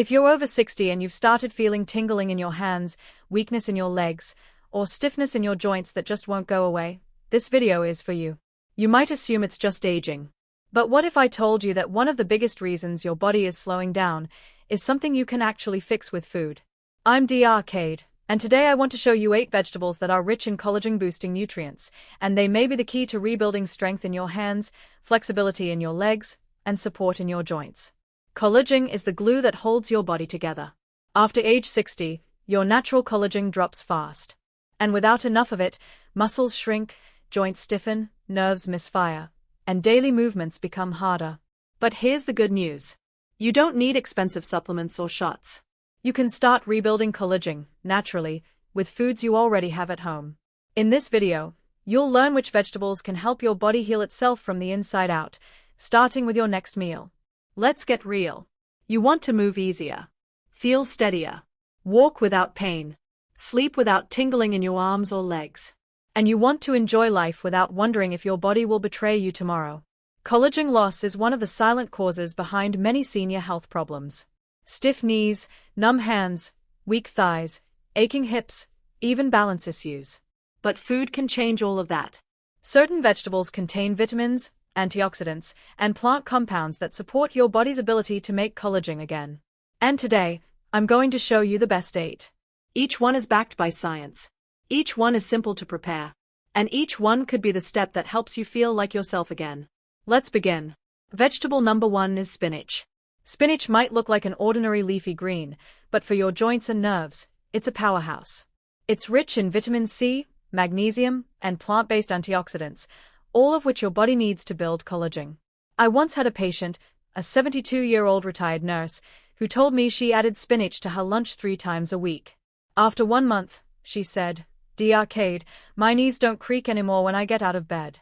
If you're over 60 and you've started feeling tingling in your hands, weakness in your legs, or stiffness in your joints that just won't go away, this video is for you. You might assume it's just aging. But what if I told you that one of the biggest reasons your body is slowing down is something you can actually fix with food? I'm Dr. Kade, and today I want to show you 8 vegetables that are rich in collagen-boosting nutrients, and they may be the key to rebuilding strength in your hands, flexibility in your legs, and support in your joints. Collagen is the glue that holds your body together. After age 60, your natural collagen drops fast. And without enough of it, muscles shrink, joints stiffen, nerves misfire, and daily movements become harder. But here's the good news. You don't need expensive supplements or shots. You can start rebuilding collagen, naturally, with foods you already have at home. In this video, you'll learn which vegetables can help your body heal itself from the inside out, starting with your next meal. Let's get real. You want to move easier, feel steadier, walk without pain, sleep without tingling in your arms or legs. And you want to enjoy life without wondering if your body will betray you tomorrow. Collagen loss is one of the silent causes behind many senior health problems. Stiff knees, numb hands, weak thighs, aching hips, even balance issues. But food can change all of that. Certain vegetables contain vitamins, antioxidants, and plant compounds that support your body's ability to make collagen again. And today, I'm going to show you the best 8. Each one is backed by science. Each one is simple to prepare. And each one could be the step that helps you feel like yourself again. Let's begin. Vegetable number 1 is spinach. Spinach might look like an ordinary leafy green, but for your joints and nerves, it's a powerhouse. It's rich in vitamin C, magnesium, and plant-based antioxidants, all of which your body needs to build collagen. I once had a patient, a 72-year-old retired nurse, who told me she added spinach to her lunch 3 times a week. After 1 month, she said, "Dr. Kade, my knees don't creak anymore when I get out of bed."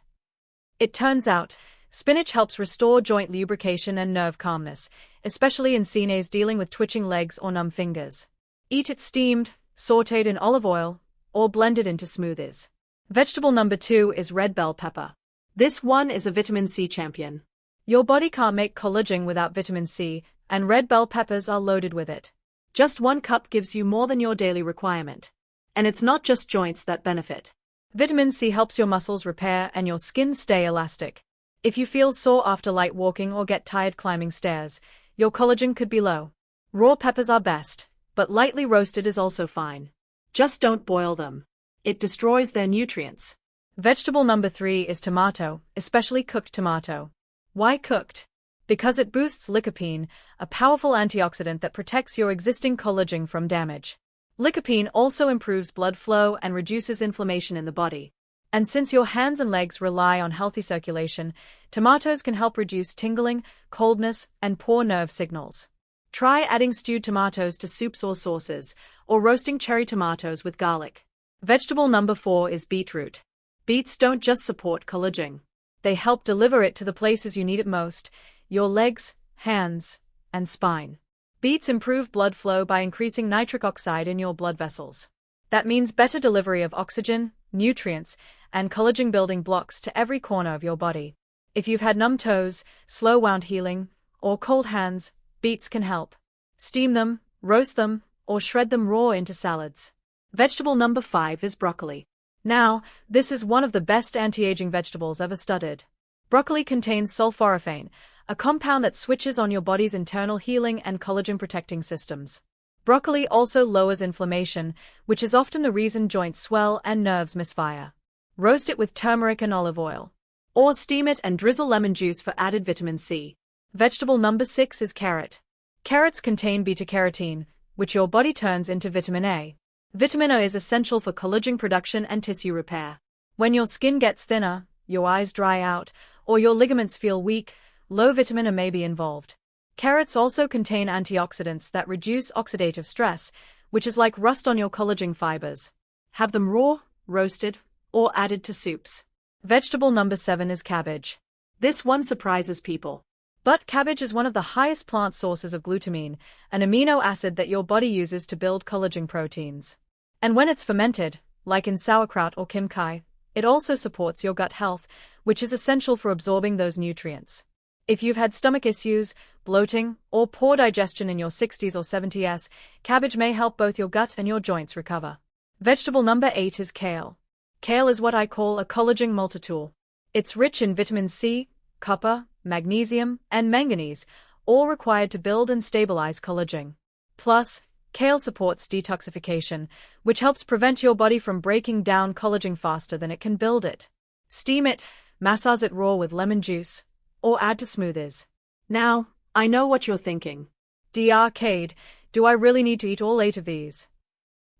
It turns out, spinach helps restore joint lubrication and nerve calmness, especially in seniors dealing with twitching legs or numb fingers. Eat it steamed, sautéed in olive oil, or blended into smoothies. Vegetable number 2 is red bell pepper. This one is a vitamin C champion. Your body can't make collagen without vitamin C, and red bell peppers are loaded with it. Just 1 cup gives you more than your daily requirement. And it's not just joints that benefit. Vitamin C helps your muscles repair and your skin stay elastic. If you feel sore after light walking or get tired climbing stairs, your collagen could be low. Raw peppers are best, but lightly roasted is also fine. Just don't boil them. It destroys their nutrients. Vegetable number 3 is tomato, especially cooked tomato. Why cooked? Because it boosts lycopene, a powerful antioxidant that protects your existing collagen from damage. Lycopene also improves blood flow and reduces inflammation in the body. And since your hands and legs rely on healthy circulation, tomatoes can help reduce tingling, coldness, and poor nerve signals. Try adding stewed tomatoes to soups or sauces, or roasting cherry tomatoes with garlic. Vegetable number 4 is beetroot. Beets don't just support collagen. They help deliver it to the places you need it most, your legs, hands, and spine. Beets improve blood flow by increasing nitric oxide in your blood vessels. That means better delivery of oxygen, nutrients, and collagen-building blocks to every corner of your body. If you've had numb toes, slow wound healing, or cold hands, beets can help. Steam them, roast them, or shred them raw into salads. Vegetable number 5 is broccoli. Now, this is one of the best anti-aging vegetables ever studied. Broccoli contains sulforaphane, a compound that switches on your body's internal healing and collagen-protecting systems. Broccoli also lowers inflammation, which is often the reason joints swell and nerves misfire. Roast it with turmeric and olive oil. Or steam it and drizzle lemon juice for added vitamin C. Vegetable number 6 is carrot. Carrots contain beta-carotene, which your body turns into vitamin A. Vitamin A is essential for collagen production and tissue repair. When your skin gets thinner, your eyes dry out, or your ligaments feel weak, low vitamin A may be involved. Carrots also contain antioxidants that reduce oxidative stress, which is like rust on your collagen fibers. Have them raw, roasted, or added to soups. Vegetable number 7 is cabbage. This one surprises people. But cabbage is one of the highest plant sources of glutamine, an amino acid that your body uses to build collagen proteins. And when it's fermented, like in sauerkraut or kimchi, it also supports your gut health, which is essential for absorbing those nutrients. If you've had stomach issues, bloating, or poor digestion in your 60s or 70s, cabbage may help both your gut and your joints recover. Vegetable number 8 is kale. Kale is what I call a collagen multitool. It's rich in vitamin C, copper, magnesium, and manganese, all required to build and stabilize collagen. Plus, kale supports detoxification, which helps prevent your body from breaking down collagen faster than it can build it. Steam it, massage it raw with lemon juice, or add to smoothies. Now, I know what you're thinking. Dr. Kade, do I really need to eat all 8 of these?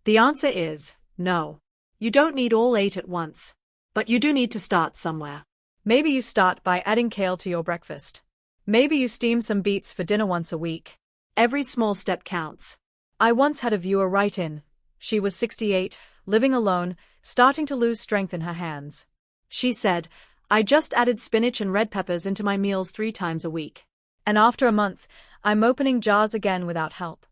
The answer is no. You don't need all 8 at once. But you do need to start somewhere. Maybe you start by adding kale to your breakfast. Maybe you steam some beets for dinner once a week. Every small step counts. I once had a viewer write in. She was 68, living alone, starting to lose strength in her hands. She said, "I just added spinach and red peppers into my meals 3 times a week. And after a month, I'm opening jars again without help."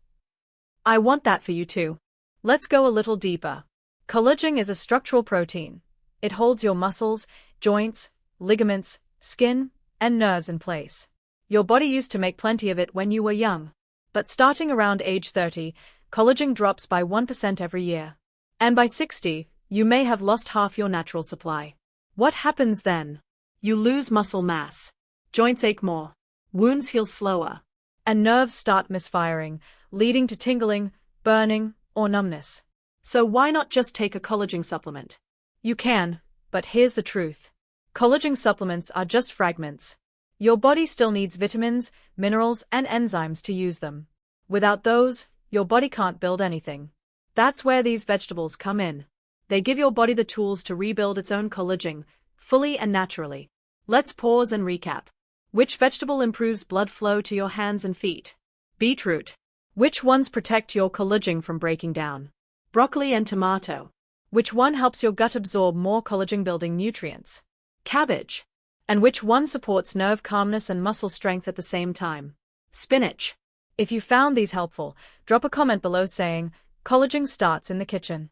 I want that for you too. Let's go a little deeper. Collagen is a structural protein. It holds your muscles, joints, ligaments, skin, and nerves in place. Your body used to make plenty of it when you were young. But starting around age 30, collagen drops by 1% every year. And by 60, you may have lost half your natural supply. What happens then? You lose muscle mass. Joints ache more. Wounds heal slower. And nerves start misfiring, leading to tingling, burning, or numbness. So why not just take a collagen supplement? You can, but here's the truth. Collagen supplements are just fragments. Your body still needs vitamins, minerals, and enzymes to use them. Without those, your body can't build anything. That's where these vegetables come in. They give your body the tools to rebuild its own collagen, fully and naturally. Let's pause and recap. Which vegetable improves blood flow to your hands and feet? Beetroot. Which ones protect your collagen from breaking down? Broccoli and tomato. Which one helps your gut absorb more collagen-building nutrients? Cabbage. And which one supports nerve calmness and muscle strength at the same time? Spinach. If you found these helpful, drop a comment below saying, "Collagen starts in the kitchen."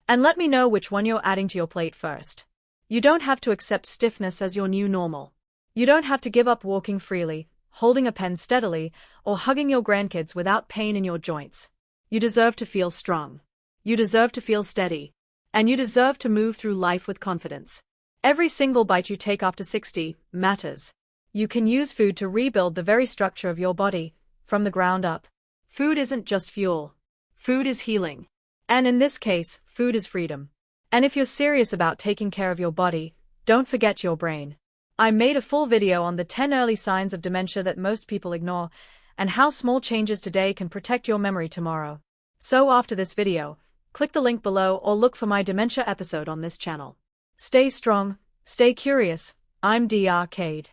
And let me know which one you're adding to your plate first. You don't have to accept stiffness as your new normal. You don't have to give up walking freely, holding a pen steadily, or hugging your grandkids without pain in your joints. You deserve to feel strong. You deserve to feel steady. And you deserve to move through life with confidence. Every single bite you take after 60 matters. You can use food to rebuild the very structure of your body, from the ground up. Food isn't just fuel. Food is healing. And in this case, food is freedom. And if you're serious about taking care of your body, don't forget your brain. I made a full video on the 10 early signs of dementia that most people ignore, and how small changes today can protect your memory tomorrow. So after this video, click the link below or look for my dementia episode on this channel. Stay strong, stay curious. I'm Dr. Kade.